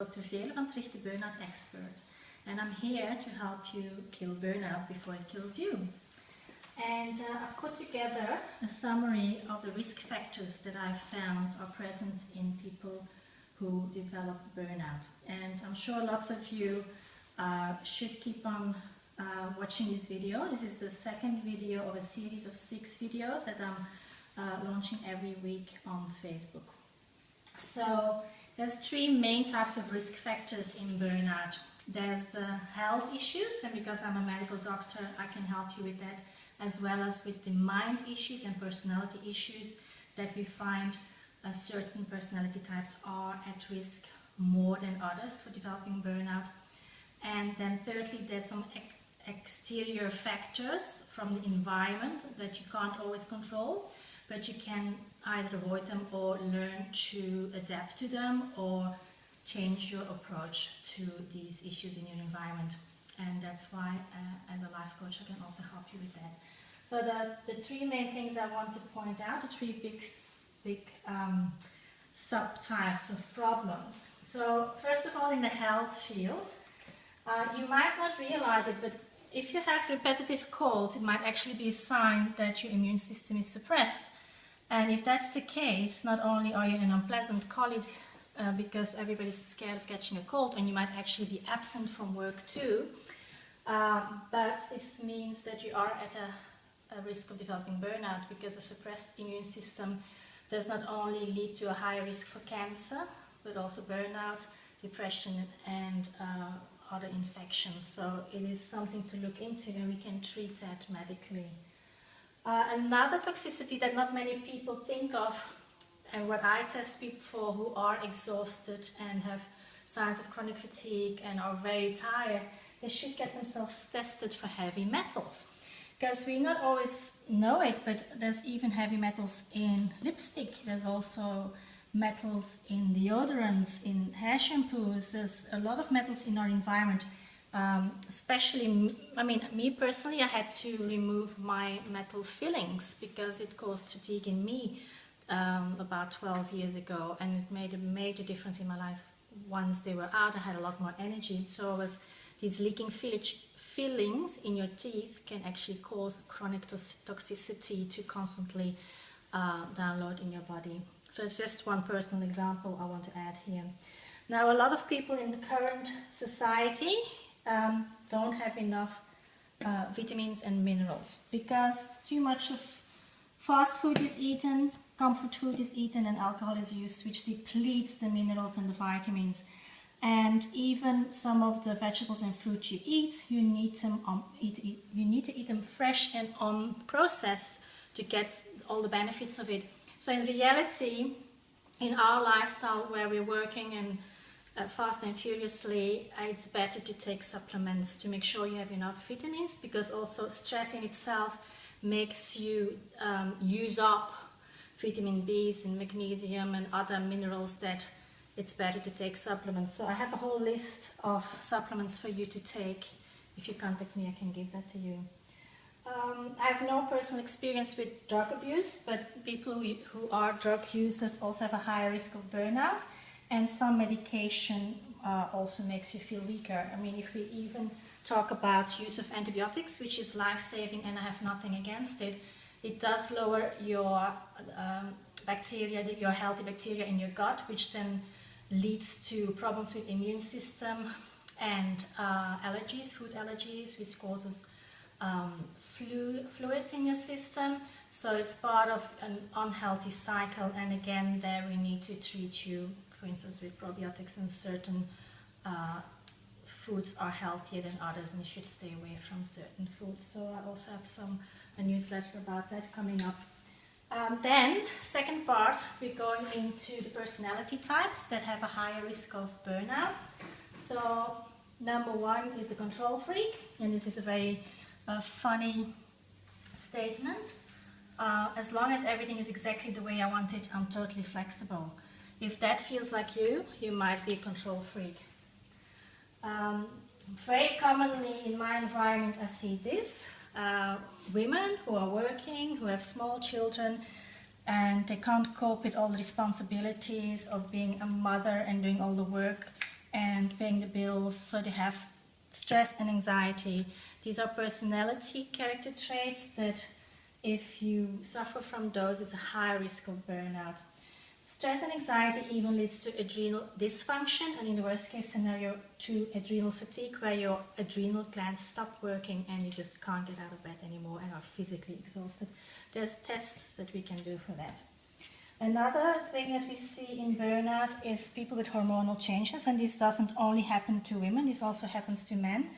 Dr. Veerand, the burnout expert, and I'm here to help you kill burnout before it kills you. And I've put together a summary of the risk factors that I've found are present in people who develop burnout. And I'm sure lots of you should keep on watching this video. This is the second video of a series of 6 videos that I'm launching every week on Facebook. So there's 3 main types of risk factors in burnout. There's the health issues, and because I'm a medical doctor, I can help you with that, as well as with the mind issues and personality issues that we find certain personality types are at risk more than others for developing burnout. And then thirdly, there's some exterior factors from the environment that you can't always control, but you can either avoid them or learn to adapt to them or change your approach to these issues in your environment. And that's why as a life coach I can also help you with that. So the 3 main things I want to point out, the 3 big subtypes of problems. So first of all, in the health field, you might not realize it, but if you have repetitive colds, it might actually be a sign that your immune system is suppressed. And if that's the case, not only are you an unpleasant colleague because everybody's scared of catching a cold, and you might actually be absent from work too, but this means that you are at a risk of developing burnout, because a suppressed immune system does not only lead to a higher risk for cancer, but also burnout, depression, and other infections. So it is something to look into, and we can treat that medically. Another toxicity that not many people think of, and what I test people for who are exhausted and have signs of chronic fatigue and are very tired, they should get themselves tested for heavy metals. Because we not always know it, but there's even heavy metals in lipstick. There's also metals in deodorants, in hair shampoos. There's a lot of metals in our environment. Especially, me personally, I had to remove my metal fillings because it caused fatigue in me about 12 years ago, and it made a major difference in my life. Once they were out, I had a lot more energy. So these leaking fillings in your teeth can actually cause chronic toxicity to constantly download in your body. So it's just one personal example I want to add here. Now, a lot of people in the current society don't have enough vitamins and minerals because too much of fast food is eaten, comfort food is eaten, and alcohol is used, which depletes the minerals and the vitamins. And even some of the vegetables and fruit you eat, you need to eat them fresh and unprocessed to get all the benefits of it. So in reality, in our lifestyle where we're working and fast and furiously, it's better to take supplements to make sure you have enough vitamins, because also stress in itself makes you use up vitamin Bs and magnesium and other minerals that it's better to take supplements. So I have a whole list of supplements for you to take. If you contact me, I can give that to you. I have no personal experience with drug abuse, but people who are drug users also have a higher risk of burnout, and some medication also makes you feel weaker. If we even talk about use of antibiotics, which is life-saving and I have nothing against it, it does lower your bacteria, your healthy bacteria in your gut, which then leads to problems with immune system and allergies, food allergies, which causes fluids in your system. So it's part of an unhealthy cycle, and again there we need to treat you, for instance, with probiotics, and certain foods are healthier than others and you should stay away from certain foods. So I also have a newsletter about that coming up. Then, second part, we're going into the personality types that have a higher risk of burnout. So number 1 is the control freak, and this is a very funny statement. As long as everything is exactly the way I want it, I'm totally flexible. If that feels like you might be a control freak. Very commonly in my environment I see this. Women who are working, who have small children, and they can't cope with all the responsibilities of being a mother and doing all the work and paying the bills, so they have stress and anxiety. These are personality character traits that if you suffer from those, it's a high risk of burnout. Stress and anxiety even leads to adrenal dysfunction, and in the worst case scenario to adrenal fatigue, where your adrenal glands stop working and you just can't get out of bed anymore and are physically exhausted. There's tests that we can do for that. Another thing that we see in burnout is people with hormonal changes, and this doesn't only happen to women, this also happens to men.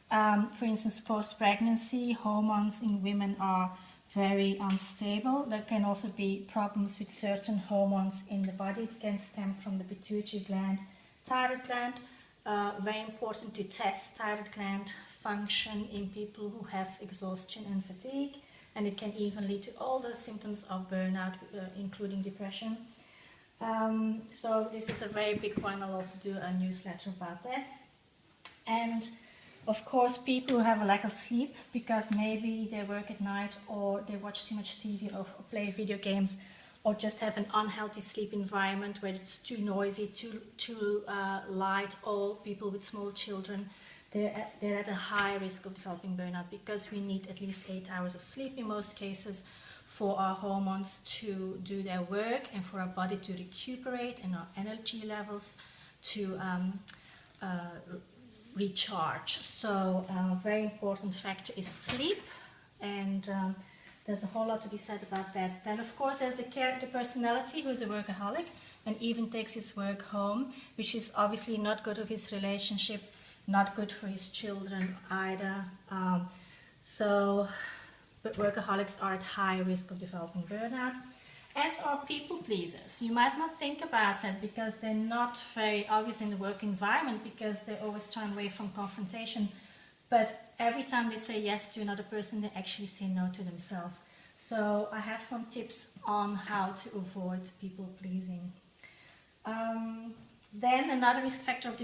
For instance, post-pregnancy, hormones in women are very unstable. There can also be problems with certain hormones in the body. It can stem from the pituitary gland, thyroid gland. Very important to test thyroid gland function in people who have exhaustion and fatigue, and it can even lead to all the symptoms of burnout, including depression. So this is a very big one. I'll also do a newsletter about that. And of course, people who have a lack of sleep because maybe they work at night or they watch too much TV or play video games, or just have an unhealthy sleep environment where it's too noisy, too light, or people with small children, they're at a high risk of developing burnout, because we need at least 8 hours of sleep in most cases for our hormones to do their work and for our body to recuperate and our energy levels to recharge. So a very important factor is sleep, and there's a whole lot to be said about that. Then of course there's the personality who's a workaholic and even takes his work home, which is obviously not good for his relationship, not good for his children either. But workaholics are at high risk of developing burnout, as are people pleasers. You might not think about it because they're not very obvious in the work environment, because they always try away from confrontation. But every time they say yes to another person, they actually say no to themselves. So I have some tips on how to avoid people pleasing. Then another risk factor of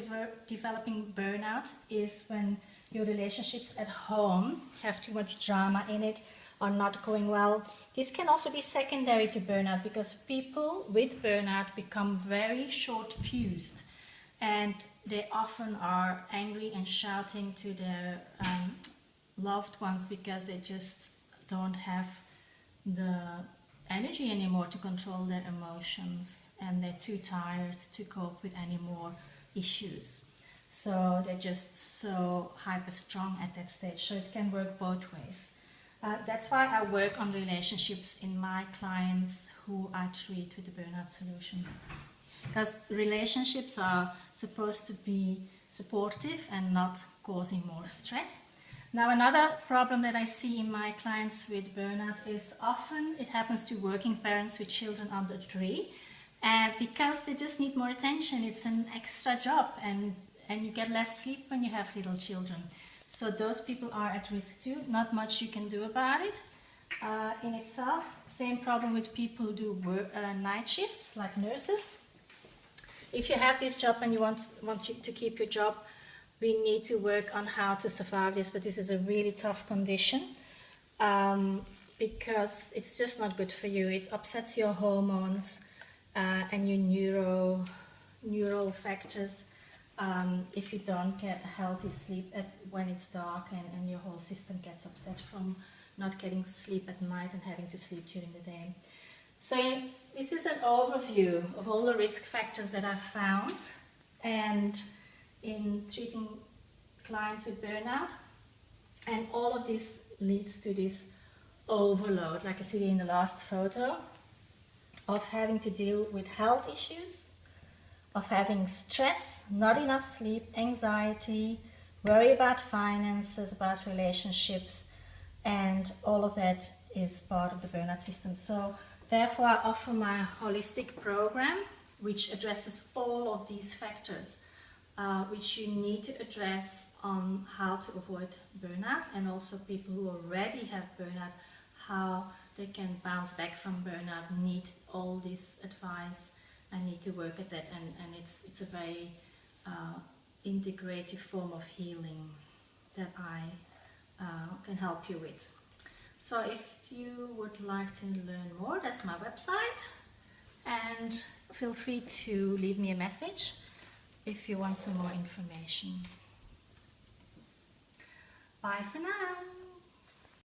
developing burnout is when your relationships at home have too much drama in it, are not going well. This can also be secondary to burnout, because people with burnout become very short-fused, and they often are angry and shouting to their loved ones because they just don't have the energy anymore to control their emotions, and they're too tired to cope with any more issues. So they're just so hyper strong at that stage. So it can work both ways. That's why I work on relationships in my clients who I treat with the burnout solution. Because relationships are supposed to be supportive and not causing more stress. Now, another problem that I see in my clients with burnout is often it happens to working parents with children under 3, because they just need more attention. It's an extra job, and you get less sleep when you have little children. So those people are at risk too. Not much you can do about it in itself. Same problem with people who do night shifts, like nurses. If you have this job and you want to keep your job, we need to work on how to survive this, but this is a really tough condition because it's just not good for you. It upsets your hormones and your neural factors if you don't get healthy sleep when it's dark, and your whole system gets upset from not getting sleep at night and having to sleep during the day. So this is an overview of all the risk factors that I've found and in treating clients with burnout, and all of this leads to this overload, like you see in the last photo, of having to deal with health issues, of having stress, not enough sleep, anxiety, worry about finances, about relationships, and all of that is part of the burnout system. So therefore I offer my holistic program, which addresses all of these factors, which you need to address on how to avoid burnout, and also people who already have burnout, how they can bounce back from burnout, need all this advice and need to work at that, and it's a very integrative form of healing that I can help you with. So if you would like to learn more, that's my website, and feel free to leave me a message. if you want some more information. Bye for now.